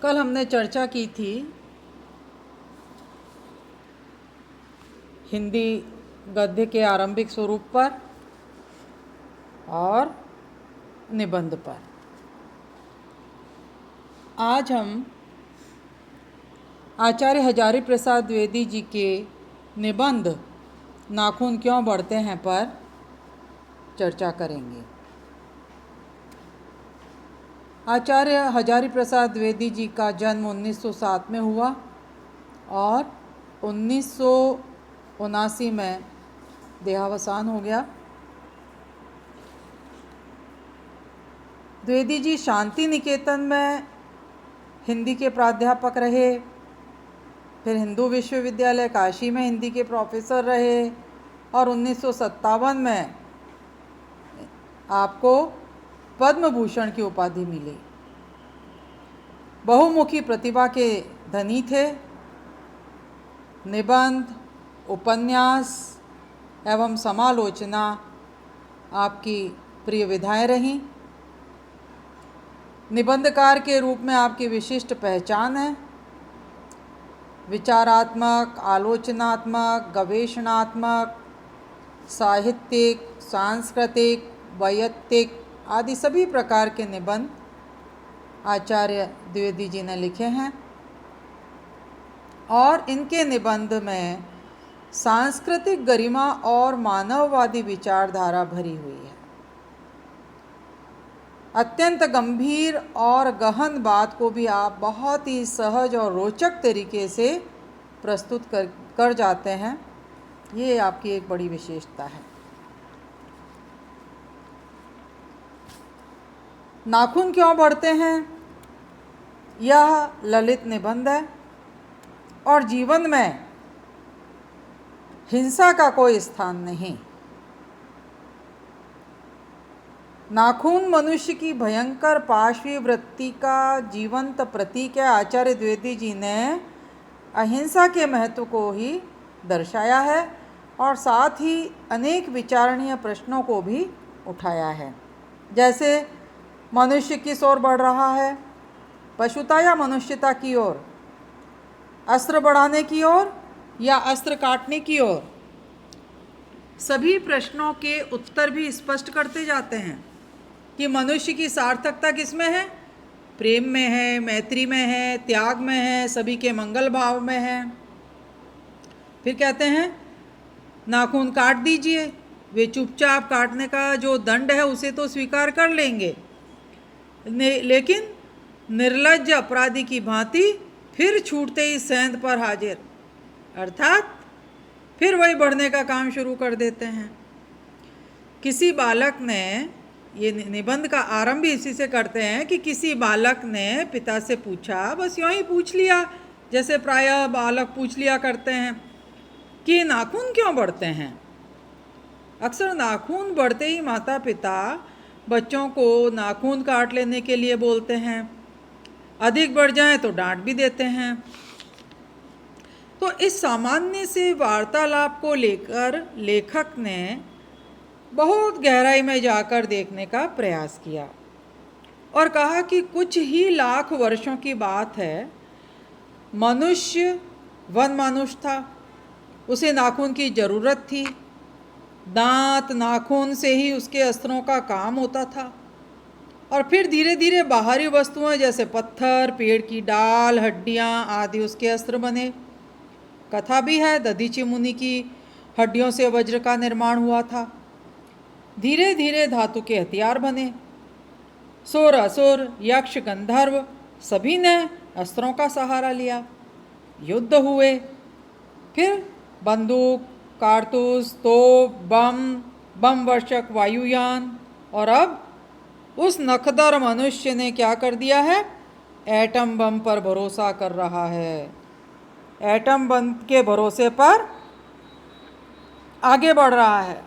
कल हमने चर्चा की थी हिंदी गद्य के आरंभिक स्वरूप पर और निबंध पर। आज हम आचार्य हजारी प्रसाद द्विवेदी जी के निबंध नाखून क्यों बढ़ते हैं पर चर्चा करेंगे। आचार्य हजारी प्रसाद द्विवेदी जी का जन्म 1907 में हुआ और 1979 में देहावसान हो गया। द्विवेदी जी शांति निकेतन में हिंदी के प्राध्यापक रहे, फिर हिंदू विश्वविद्यालय काशी में हिंदी के प्रोफेसर रहे और 1957 में आपको पद्म भूषण की उपाधि मिली। बहुमुखी प्रतिभा के धनी थे। निबंध, उपन्यास एवं समालोचना आपकी प्रिय विधाएं रहीं। निबंधकार के रूप में आपकी विशिष्ट पहचान है। विचारात्मक, आलोचनात्मक, गवेषणात्मक, साहित्यिक, सांस्कृतिक, वैयक्तिक आदि सभी प्रकार के निबंध आचार्य द्विवेदी जी ने लिखे हैं और इनके निबंध में सांस्कृतिक गरिमा और मानववादी विचारधारा भरी हुई है। अत्यंत गंभीर और गहन बात को भी आप बहुत ही सहज और रोचक तरीके से प्रस्तुत कर जाते हैं। ये आपकी एक बड़ी विशेषता है। नाखून क्यों बढ़ते हैं, यह ललित निबंध है और जीवन में हिंसा का कोई स्थान नहीं। नाखून मनुष्य की भयंकर पाशवी वृत्ति का जीवंत प्रतीक है। आचार्य द्विवेदी जी ने अहिंसा के महत्व को ही दर्शाया है और साथ ही अनेक विचारणीय प्रश्नों को भी उठाया है, जैसे मनुष्य किस ओर बढ़ रहा है, पशुता या मनुष्यता की ओर, अस्त्र बढ़ाने की ओर या अस्त्र काटने की ओर। सभी प्रश्नों के उत्तर भी स्पष्ट करते जाते हैं कि मनुष्य की सार्थकता किसमें है, प्रेम में है, मैत्री में है, त्याग में है, सभी के मंगल भाव में है। फिर कहते हैं नाखून काट दीजिए, वे चुपचाप काटने का जो दंड है उसे तो स्वीकार कर लेंगे, लेकिन निर्लज्ज अपराधी की भांति फिर छूटते ही सेंध पर हाजिर, अर्थात फिर वही बढ़ने का काम शुरू कर देते हैं। किसी बालक ने, ये निबंध का आरंभ भी इसी से करते हैं कि किसी बालक ने पिता से पूछा, बस यूँ ही पूछ लिया जैसे प्रायः बालक पूछ लिया करते हैं, कि नाखून क्यों बढ़ते हैं। अक्सर नाखून बढ़ते ही माता पिता बच्चों को नाखून काट लेने के लिए बोलते हैं, अधिक बढ़ जाएं तो डांट भी देते हैं। तो इस सामान्य से वार्तालाप को लेकर लेखक ने बहुत गहराई में जाकर देखने का प्रयास किया और कहा कि कुछ ही लाख वर्षों की बात है, मनुष्य वन मानुष था, उसे नाखून की ज़रूरत थी। दांत नाखून से ही उसके अस्त्रों का काम होता था और फिर धीरे धीरे बाहरी वस्तुएं जैसे पत्थर, पेड़ की डाल, हड्डियां आदि उसके अस्त्र बने। कथा भी है दधीची मुनि की हड्डियों से वज्र का निर्माण हुआ था। धीरे धीरे धातु के हथियार बने। सुर, असुर, यक्ष, गंधर्व सभी ने अस्त्रों का सहारा लिया, युद्ध हुए, फिर बंदूक, कारतूस, तोप, बम वर्षक वायुयान, और अब उस नखदर मनुष्य ने क्या कर दिया है, एटम बम पर भरोसा कर रहा है। एटम बम के भरोसे पर आगे बढ़ रहा है।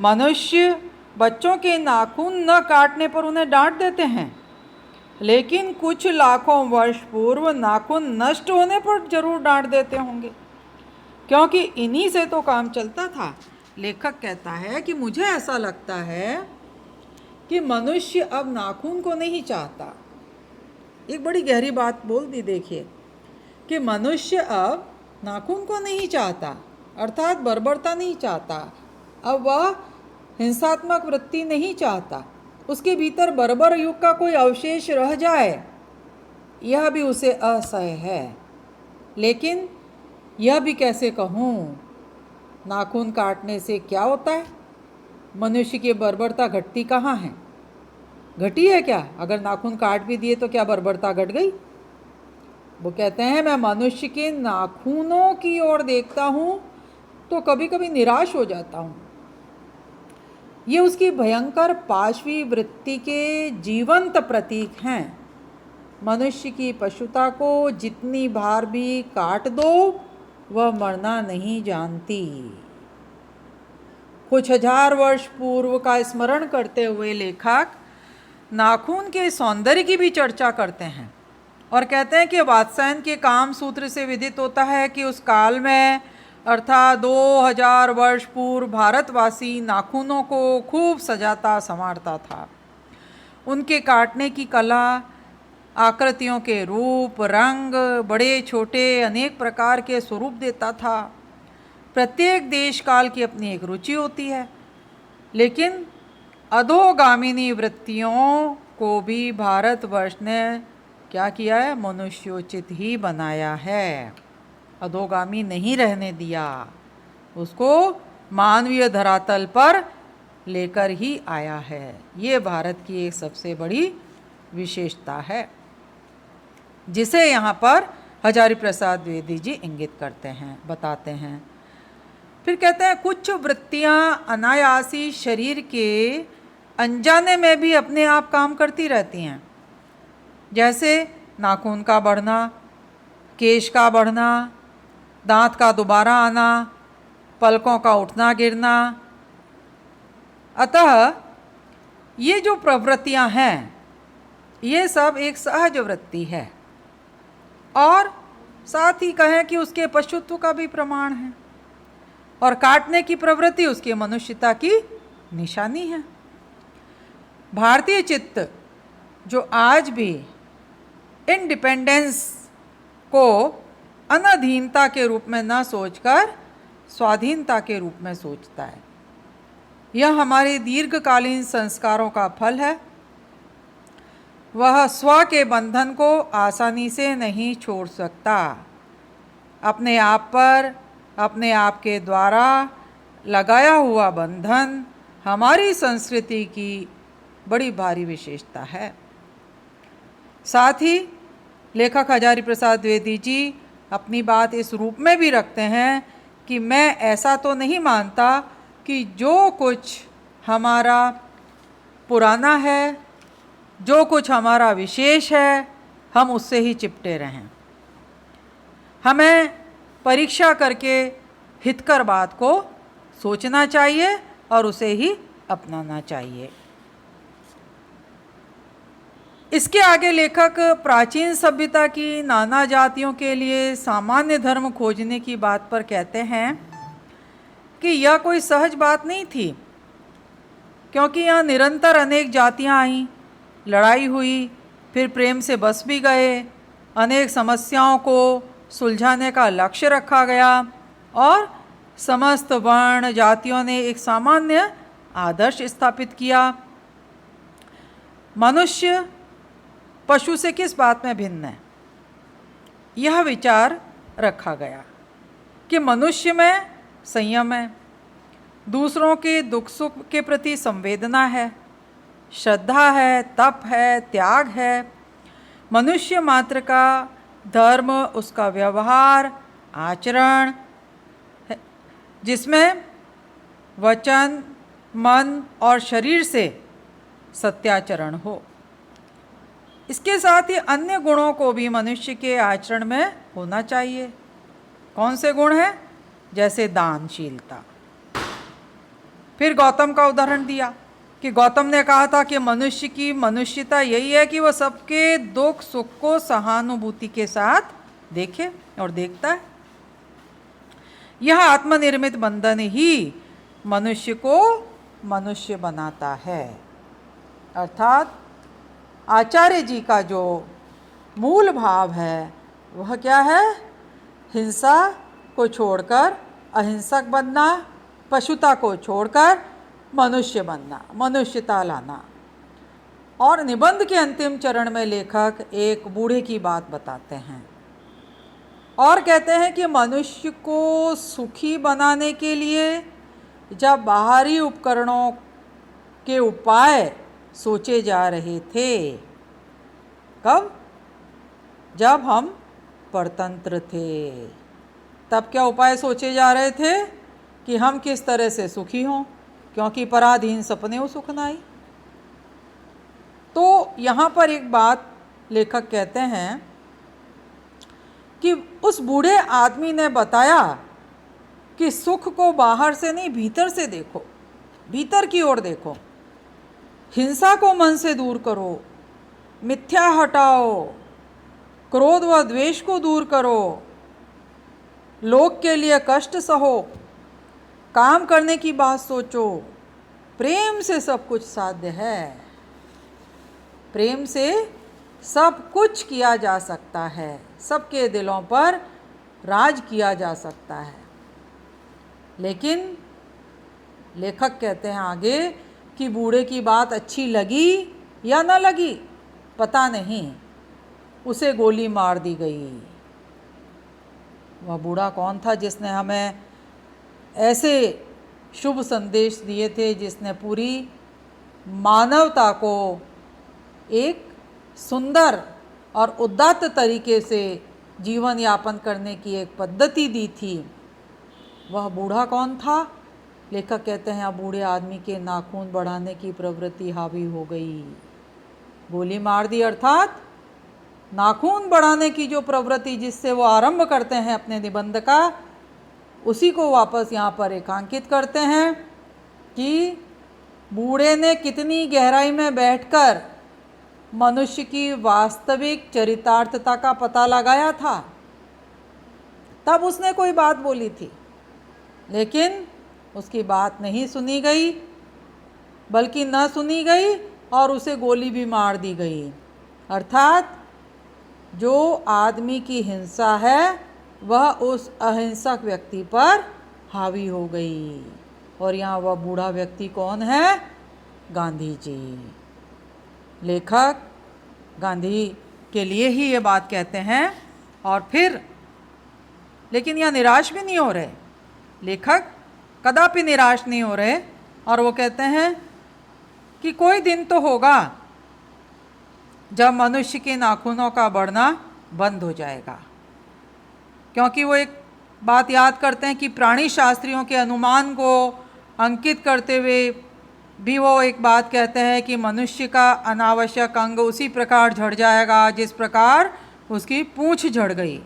मनुष्य बच्चों के नाखून न काटने पर उन्हें डांट देते हैं, लेकिन कुछ लाखों वर्ष पूर्व नाखून नष्ट होने पर जरूर डांट देते होंगे, क्योंकि इन्हीं से तो काम चलता था। लेखक कहता है कि मुझे ऐसा लगता है कि मनुष्य अब नाखून को नहीं चाहता, एक बड़ी गहरी बात बोल दी। देखिए कि मनुष्य अब नाखून को नहीं चाहता, अर्थात बर्बरता नहीं चाहता, अब वह हिंसात्मक वृत्ति नहीं चाहता, उसके भीतर बर्बर युग का कोई अवशेष रह जाए यह भी उसे असह्य है। लेकिन यह भी कैसे कहूँ, नाखून काटने से क्या होता है? मनुष्य की बर्बरता घटती कहाँ है? घटी है क्या? अगर नाखून काट भी दिए तो क्या बर्बरता घट गई? वो कहते हैं मैं मनुष्य के नाखूनों की ओर देखता हूँ तो कभी कभी निराश हो जाता हूँ। ये उसकी भयंकर पाशवी वृत्ति के जीवंत प्रतीक हैं। मनुष्य की पशुता को जितनी बार भी काट दो वह मरना नहीं जानती। कुछ हजार वर्ष पूर्व का स्मरण करते हुए लेखक नाखून के सौंदर्य की भी चर्चा करते हैं और कहते हैं कि वात्स्यायन के काम सूत्र से विदित होता है कि उस काल में अर्थात 2000 वर्ष पूर्व भारतवासी नाखूनों को खूब सजाता संवारता था। उनके काटने की कला, आकृतियों के रूप, रंग, बड़े छोटे अनेक प्रकार के स्वरूप देता था। प्रत्येक देश काल की अपनी एक रुचि होती है, लेकिन अधोगामिनी वृत्तियों को भी भारतवर्ष ने क्या किया है? मनुष्योचित ही बनाया है, अधोगामी नहीं रहने दिया, उसको मानवीय धरातल पर लेकर ही आया है। ये भारत की एक सबसे बड़ी विशेषता है जिसे यहाँ पर हजारी प्रसाद द्विवेदी जी इंगित करते हैं, बताते हैं। फिर कहते हैं कुछ वृत्तियाँ अनायासी शरीर के अनजाने में भी अपने आप काम करती रहती हैं, जैसे नाखून का बढ़ना, केश का बढ़ना, दांत का दोबारा आना, पलकों का उठना गिरना। अतः ये जो प्रवृत्तियां हैं ये सब एक सहज वृत्ति है और साथ ही कहें कि उसके पशुत्व का भी प्रमाण है, और काटने की प्रवृत्ति उसकी मनुष्यता की निशानी है। भारतीय चित्त जो आज भी इंडिपेंडेंस को अनाधीनता के रूप में न सोचकर स्वाधीनता के रूप में सोचता है, यह हमारे दीर्घकालीन संस्कारों का फल है। वह स्व के बंधन को आसानी से नहीं छोड़ सकता। अपने आप पर अपने आप के द्वारा लगाया हुआ बंधन हमारी संस्कृति की बड़ी भारी विशेषता है। साथ ही लेखक हजारी प्रसाद द्विवेदी जी अपनी बात इस रूप में भी रखते हैं कि मैं ऐसा तो नहीं मानता कि जो कुछ हमारा पुराना है, जो कुछ हमारा विशेष है, हम उससे ही चिपटे रहें। हमें परीक्षा करके हितकर बात को सोचना चाहिए और उसे ही अपनाना चाहिए। इसके आगे लेखक प्राचीन सभ्यता की नाना जातियों के लिए सामान्य धर्म खोजने की बात पर कहते हैं कि यह कोई सहज बात नहीं थी, क्योंकि यहाँ निरंतर अनेक जातियाँ आईं, लड़ाई हुई, फिर प्रेम से बस भी गए, अनेक समस्याओं को सुलझाने का लक्ष्य रखा गया और समस्त वर्ण जातियों ने एक सामान्य आदर्श स्थापित किया। मनुष्य पशु से किस बात में भिन्न है? यह विचार रखा गया कि मनुष्य में संयम है, दूसरों के दुख सुख के प्रति संवेदना है, श्रद्धा है, तप है, त्याग है। मनुष्य मात्र का धर्म उसका व्यवहार, आचरण है, जिसमें वचन, मन और शरीर से सत्याचरण हो। इसके साथ ही अन्य गुणों को भी मनुष्य के आचरण में होना चाहिए। कौन से गुण हैं? जैसे दानशीलता। फिर गौतम का उदाहरण दिया कि गौतम ने कहा था कि मनुष्य की मनुष्यता यही है कि वह सबके दुख सुख को सहानुभूति के साथ देखे और देखता है। यह आत्मनिर्मित बंधन ही मनुष्य को मनुष्य बनाता है। अर्थात आचार्य जी का जो मूल भाव है वह क्या है? हिंसा को छोड़कर अहिंसक बनना, पशुता को छोड़कर मनुष्य बनना, मनुष्यता लाना। और निबंध के अंतिम चरण में लेखक एक बूढ़े की बात बताते हैं और कहते हैं कि मनुष्य को सुखी बनाने के लिए जब बाहरी उपकरणों के उपाय सोचे जा रहे थे, कब? जब हम परतंत्र थे, तब क्या उपाय सोचे जा रहे थे कि हम किस तरह से सुखी हों, क्योंकि पराधीन सपने सुख नाई। तो यहाँ पर एक बात लेखक कहते हैं कि उस बूढ़े आदमी ने बताया कि सुख को बाहर से नहीं, भीतर से देखो, भीतर की ओर देखो। हिंसा को मन से दूर करो, मिथ्या हटाओ, क्रोध व द्वेष को दूर करो, लोग के लिए कष्ट सहो, काम करने की बात सोचो। प्रेम से सब कुछ साध्य है, प्रेम से सब कुछ किया जा सकता है, सबके दिलों पर राज किया जा सकता है। लेकिन लेखक कहते हैं आगे कि बूढ़े की बात अच्छी लगी या न लगी पता नहीं, उसे गोली मार दी गई। वह बूढ़ा कौन था जिसने हमें ऐसे शुभ संदेश दिए थे, जिसने पूरी मानवता को एक सुंदर और उदात्त तरीके से जीवन यापन करने की एक पद्धति दी थी? वह बूढ़ा कौन था? लेखक कहते हैं बूढ़े आदमी के नाखून बढ़ाने की प्रवृत्ति हावी हो गई। गोली मार दी अर्थात नाखून बढ़ाने की जो प्रवृत्ति जिससे वो आरंभ करते हैं अपने निबंध का, उसी को वापस यहाँ पर रेखांकित करते हैं कि बूढ़े ने कितनी गहराई में बैठकर मनुष्य की वास्तविक चरितार्थता का पता लगाया था। तब उसने कोई बात बोली थी, लेकिन उसकी बात नहीं सुनी गई, बल्कि न सुनी गई और उसे गोली भी मार दी गई। अर्थात जो आदमी की हिंसा है वह उस अहिंसक व्यक्ति पर हावी हो गई। और यहाँ वह बूढ़ा व्यक्ति कौन है? गांधी जी। लेखक गांधी के लिए ही ये बात कहते हैं। और फिर लेकिन यह निराश भी नहीं हो रहे, लेखक कदापि निराश नहीं हो रहे, और वो कहते हैं कि कोई दिन तो होगा जब मनुष्य के नाखूनों का बढ़ना बंद हो जाएगा। क्योंकि वो एक बात याद करते हैं कि प्राणी शास्त्रियों के अनुमान को अंकित करते हुए भी वो एक बात कहते हैं कि मनुष्य का अनावश्यक अंग उसी प्रकार झड़ जाएगा जिस प्रकार उसकी पूँछ झड़ गई।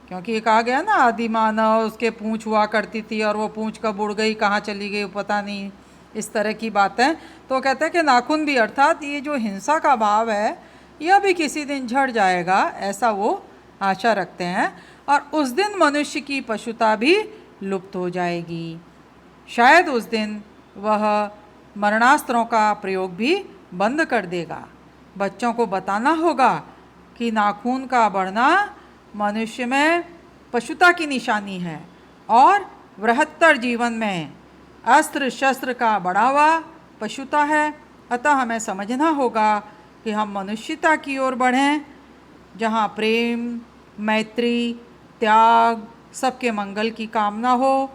क्योंकि ये कहा गया ना, आदि मानव उसके पूँछ हुआ करती थी और वो पूँछ कब उड़ गई, कहाँ चली गई पता नहीं, इस तरह की बातें। तो कहते हैं कि नाखून भी, अर्थात ये जो हिंसा का भाव है यह भी किसी दिन झड़ जाएगा, ऐसा वो आशा रखते हैं। और उस दिन मनुष्य की पशुता भी लुप्त हो जाएगी। शायद उस दिन वह मरणास्त्रों का प्रयोग भी बंद कर देगा। बच्चों को बताना होगा कि नाखून का बढ़ना मनुष्य में पशुता की निशानी है और बृहत्तर जीवन में अस्त्र शस्त्र का बढ़ावा पशुता है। अतः हमें समझना होगा कि हम मनुष्यता की ओर बढ़ें, जहाँ प्रेम, मैत्री, त्याग, सबके मंगल की कामना हो।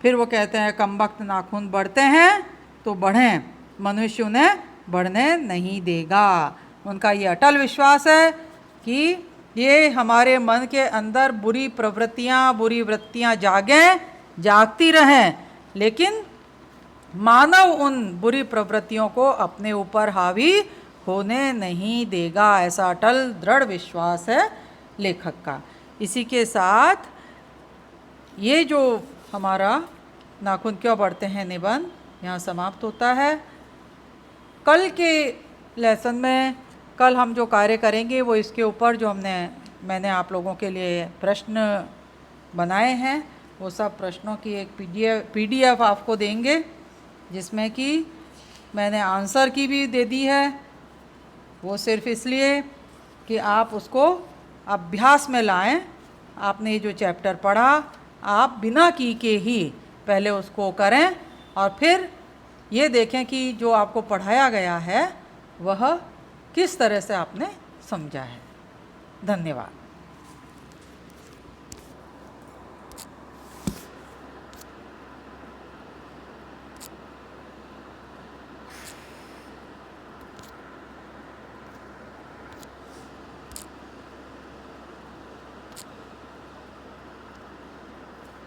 फिर वो कहते हैं कमबख्त नाखून बढ़ते हैं तो बढ़ें, मनुष्य उन्हें बढ़ने नहीं देगा। उनका ये अटल विश्वास है कि ये हमारे मन के अंदर बुरी प्रवृत्तियाँ, बुरी वृत्तियाँ जागती रहें, लेकिन मानव उन बुरी प्रवृत्तियों को अपने ऊपर हावी होने नहीं देगा। ऐसा अटल दृढ़ विश्वास है लेखक का। इसी के साथ ये जो हमारा नाखून क्यों बढ़ते हैं निबंध यहाँ समाप्त होता है। कल के लेसन में कल हम जो कार्य करेंगे वो इसके ऊपर जो मैंने आप लोगों के लिए प्रश्न बनाए हैं, वो सब प्रश्नों की एक पीडीएफ आपको देंगे, जिसमें कि मैंने आंसर की भी दे दी है। वो सिर्फ इसलिए कि आप उसको अभ्यास में लाएं। आपने ये जो चैप्टर पढ़ा आप बिना की के ही पहले उसको करें और फिर ये देखें कि जो आपको पढ़ाया गया है वह किस तरह से आपने समझा है। धन्यवाद।